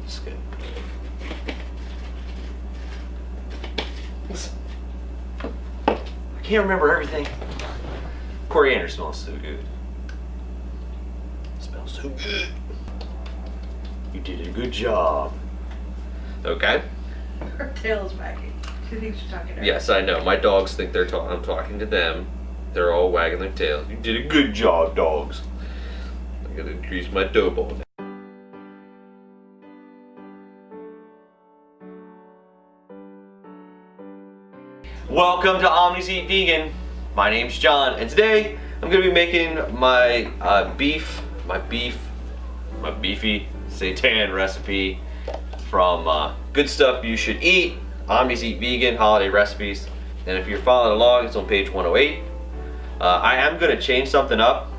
It's good. I can't remember everything. Coriander smells so good. It smells so good. You did a good job. Okay. Her tail's wagging. She thinks you're talking to her. Yes, I know. My dogs think I'm talking to them. They're all wagging their tails. You did a good job, dogs. I'm gonna increase my dough ball now. Welcome to Omnis Eat Vegan. My name's John, and today I'm gonna be making my beefy Seitan recipe from Good Stuff You Should Eat, Omnis Eat Vegan Holiday Recipes. And if you're following along, it's on page 108. I am gonna change something up,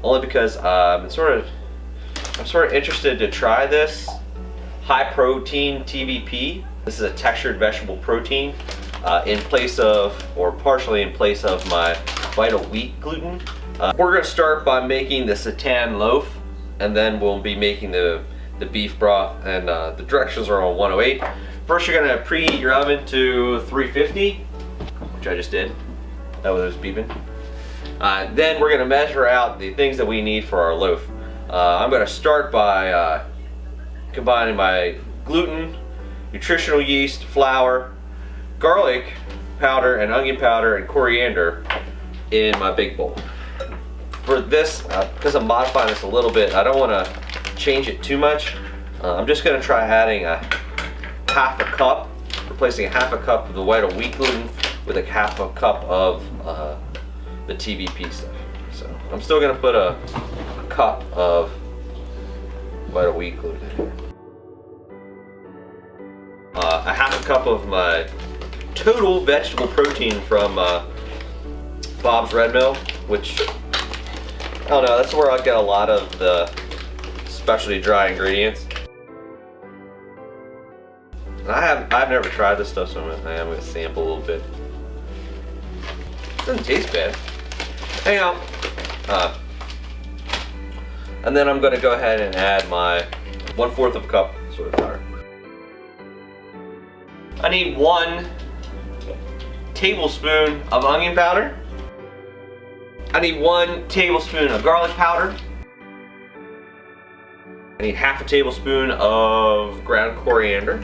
only because I'm sort of interested to try this high protein TVP. This is a textured vegetable protein. In place of, or partially in place of, my vital wheat gluten. We're going to start by making the Seitan loaf, and then we'll be making the beef broth, and the directions are on 108. First, you're going to preheat your oven to 350, which I just did. That was beeping. Then we're going to measure out the things that we need for our loaf. I'm going to start by combining my gluten, nutritional yeast, flour, garlic powder and onion powder and coriander in my big bowl. For this, because I'm modifying this a little bit, I don't want to change it too much. I'm just going to try adding half a cup, replacing a half a cup of the white of wheat gluten with a half a cup of the TVP stuff. So I'm still going to put a cup of white of wheat gluten in here. A half a cup of my total vegetable protein from Bob's Red Mill, which, I don't know, that's where I get a lot of the specialty dry ingredients. And I've never tried this stuff, so I am going to sample a little bit. It doesn't taste bad. Hang on. And then I'm going to go ahead and add my 1/4 of a cup sort of flour. I need 1 tablespoon of onion powder. I need 1 tablespoon of garlic powder. I need half a tablespoon of ground coriander.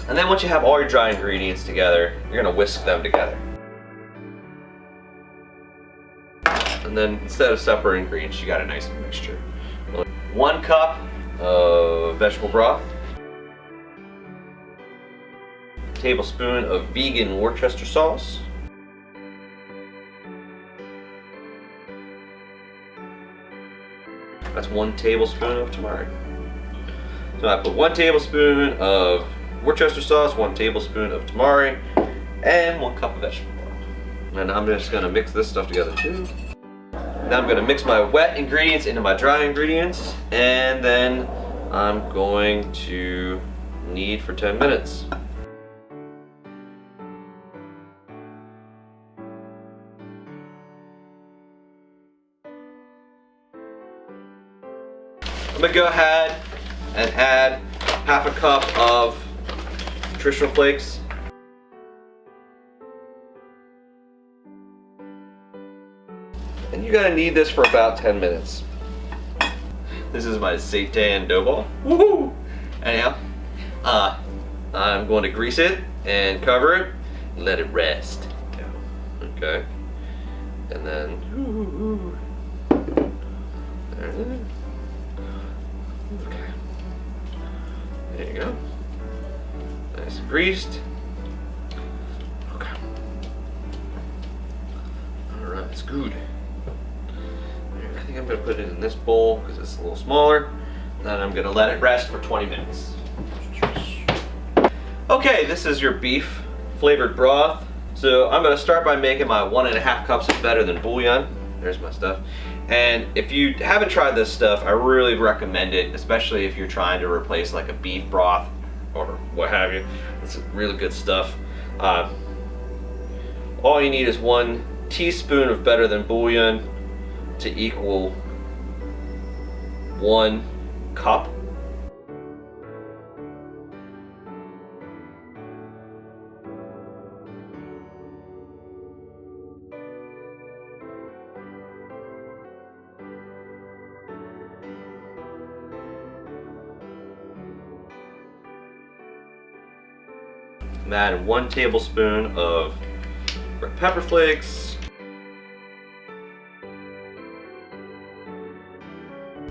And then once you have all your dry ingredients together, you're gonna whisk them together. And then instead of separate ingredients, you got a nice mixture. 1 cup of vegetable broth. Tablespoon of vegan Worcester sauce. That's 1 tablespoon of tamari. So I put 1 tablespoon of Worcester sauce, 1 tablespoon of tamari, and 1 cup of vegetable broth. And I'm just gonna mix this stuff together too. Now I'm gonna mix my wet ingredients into my dry ingredients, and then I'm going to knead for 10 minutes. I'm gonna go ahead and add half a cup of nutritional flakes. And you're gonna knead this for about 10 minutes. This is my Seitan dough ball. Woohoo! Anyhow, I'm going to grease it and cover it and let it rest. Okay. And then, there it is. Okay. There you go. Nice and greased. Okay. Alright, it's good. I think I'm going to put it in this bowl because it's a little smaller. Then I'm going to let it rest for 20 minutes. Okay, this is your beef flavored broth. So I'm going to start by making my 1.5 cups of better than bouillon. There's my stuff. And if you haven't tried this stuff, I really recommend it, especially if you're trying to replace like a beef broth or what have you. It's really good stuff. All you need is 1 teaspoon of better than bouillon to equal 1 cup. I'm adding 1 tablespoon of red pepper flakes.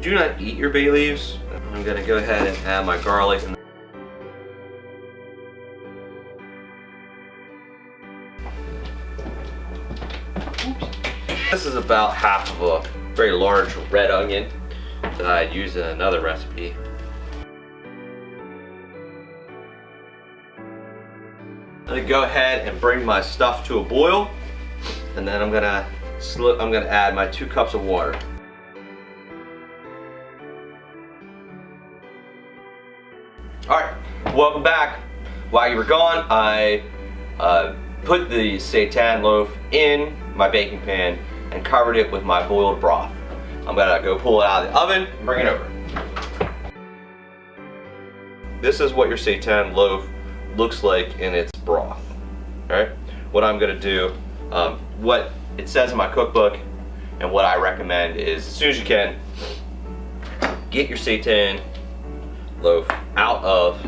Do not eat your bay leaves. I'm gonna go ahead and add my garlic. This is about half of a very large red onion that I'd use in another recipe. I'm gonna go ahead and bring my stuff to a boil, and then I'm gonna add my 2 cups of water. All right, welcome back. While you were gone, I put the seitan loaf in my baking pan and covered it with my boiled broth. I'm gonna go pull it out of the oven and bring it over. This is what your seitan loaf looks like in its broth. All right, what I'm gonna do, what it says in my cookbook and what I recommend is, as soon as you can, get your seitan loaf out of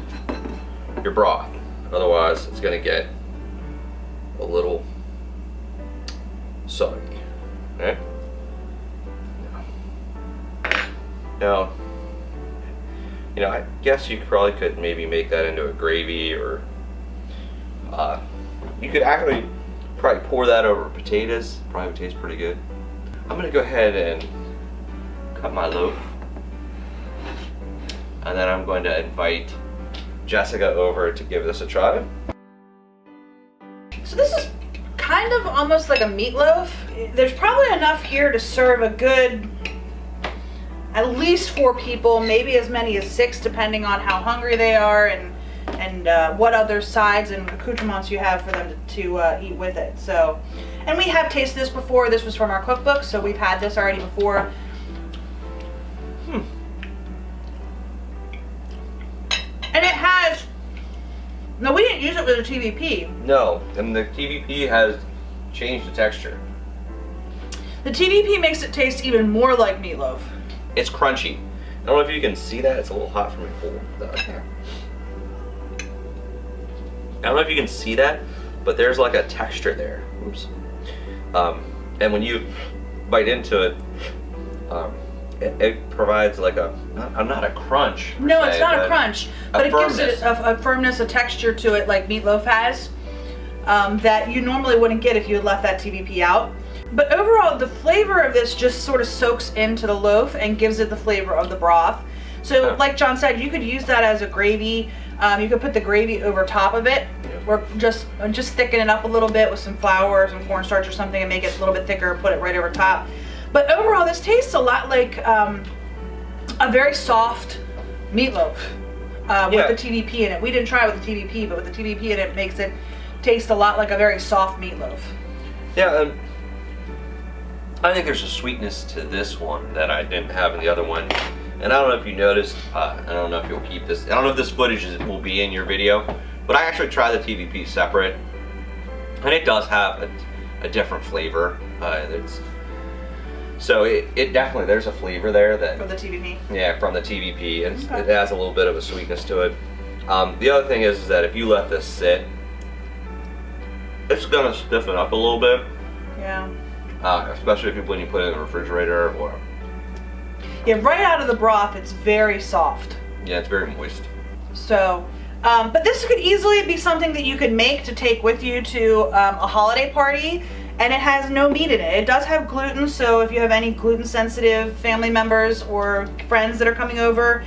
your broth. Otherwise, it's gonna get a little soggy. All right? Now, you know, I guess you probably could maybe make that into a gravy, or you could actually probably pour that over potatoes. Probably would taste pretty good. I'm gonna go ahead and cut my loaf, and then I'm going to invite Jessica over to give this a try. So this is kind of almost like a meatloaf. There's probably enough here to serve a good, at least 4 people, maybe as many as 6, depending on how hungry they are and what other sides and accoutrements you have for them to eat with it. So, and we have tasted this before. This was from our cookbook, so we've had this already before. And it has, no, we didn't use it with a TVP. No, and the TVP has changed the texture. The TVP makes it taste even more like meatloaf. It's crunchy. I don't know if you can see that. It's a little hot for me. I don't know if you can see that, but there's like a texture there. Oops. And when you bite into it, it provides like not a crunch. No, it's not a crunch, but it gives firmness. it a firmness, a texture to it like meatloaf has, that you normally wouldn't get if you had left that TVP out. But overall, the flavor of this just sort of soaks into the loaf and gives it the flavor of the broth. So like John said, you could use that as a gravy. You could put the gravy over top of it, or just thicken it up a little bit with some flour or some cornstarch or something and make it a little bit thicker, put it right over top. But overall, this tastes a lot like a very soft meatloaf with the TVP in it. We didn't try it with the TVP, but with the TVP in it, makes it taste a lot like a very soft meatloaf. Yeah, I think there's a sweetness to this one that I didn't have in the other one. And I don't know if you noticed, I don't know if you'll keep this, I don't know if this footage will be in your video, but I actually tried the TVP separate, and it does have a different flavor. So it definitely, there's a flavor there that... From the TVP? Yeah, from the TVP, and it has a little bit of a sweetness to it. The other thing is that if you let this sit, it's gonna stiffen up a little bit. Yeah. Especially when you put it in the refrigerator or... Yeah, right out of the broth, it's very soft. Yeah, it's very moist. So, but this could easily be something that you could make to take with you to a holiday party, and it has no meat in it. It does have gluten, so if you have any gluten-sensitive family members or friends that are coming over,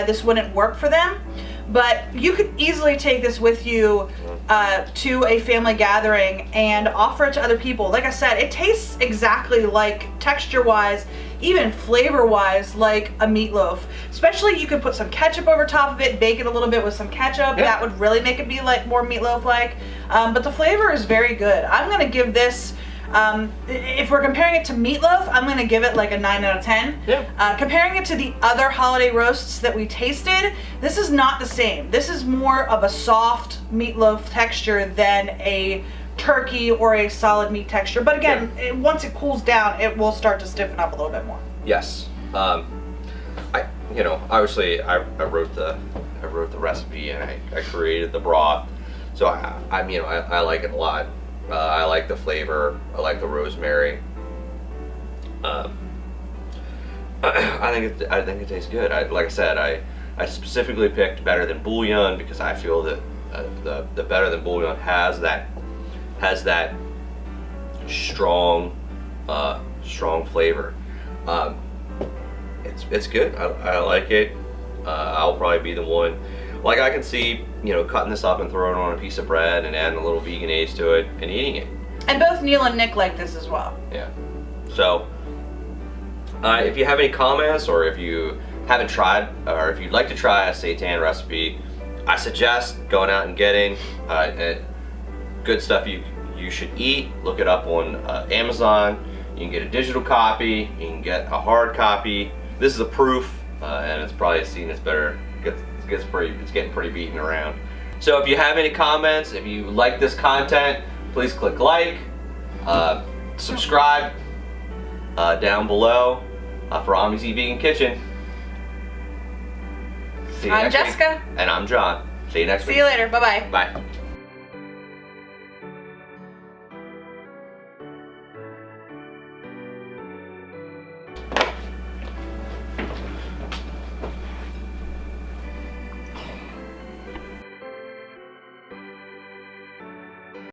this wouldn't work for them. But you could easily take this with you to a family gathering and offer it to other people. Like I said, it tastes exactly like, texture-wise, even flavor-wise, like a meatloaf. Especially, you could put some ketchup over top of it, bake it a little bit with some ketchup. Yeah. That would really make it be like more meatloaf-like. But the flavor is very good. I'm gonna give this If we're comparing it to meatloaf, I'm gonna give it like a 9 out of 10. Yeah. Comparing it to the other holiday roasts that we tasted, this is not the same. This is more of a soft meatloaf texture than a turkey or a solid meat texture. But again, once it cools down, it will start to stiffen up a little bit more. Yes. Obviously I wrote the recipe and I created the broth, so I like it a lot. I like the flavor. I like the rosemary. I think it tastes good. Like I said, I specifically picked better than bouillon because I feel that the better than bouillon has that strong flavor. It's good. I like it. I'll probably be the one. Like I can see, cutting this up and throwing it on a piece of bread and adding a little veganese to it and eating it. And both Neil and Nick like this as well. Yeah. So, if you have any comments or if you haven't tried or if you'd like to try a seitan recipe, I suggest going out and getting good stuff you should eat. Look it up on Amazon. You can get a digital copy. You can get a hard copy. This is a proof, and it's probably seen as better. It's getting pretty beaten around. So if you have any comments, if you like this content, please click like, subscribe down below for Omnis Eat Vegan Kitchen. See you I'm next Jessica. week. And I'm John. See you next week. See you later. Bye-bye. Bye.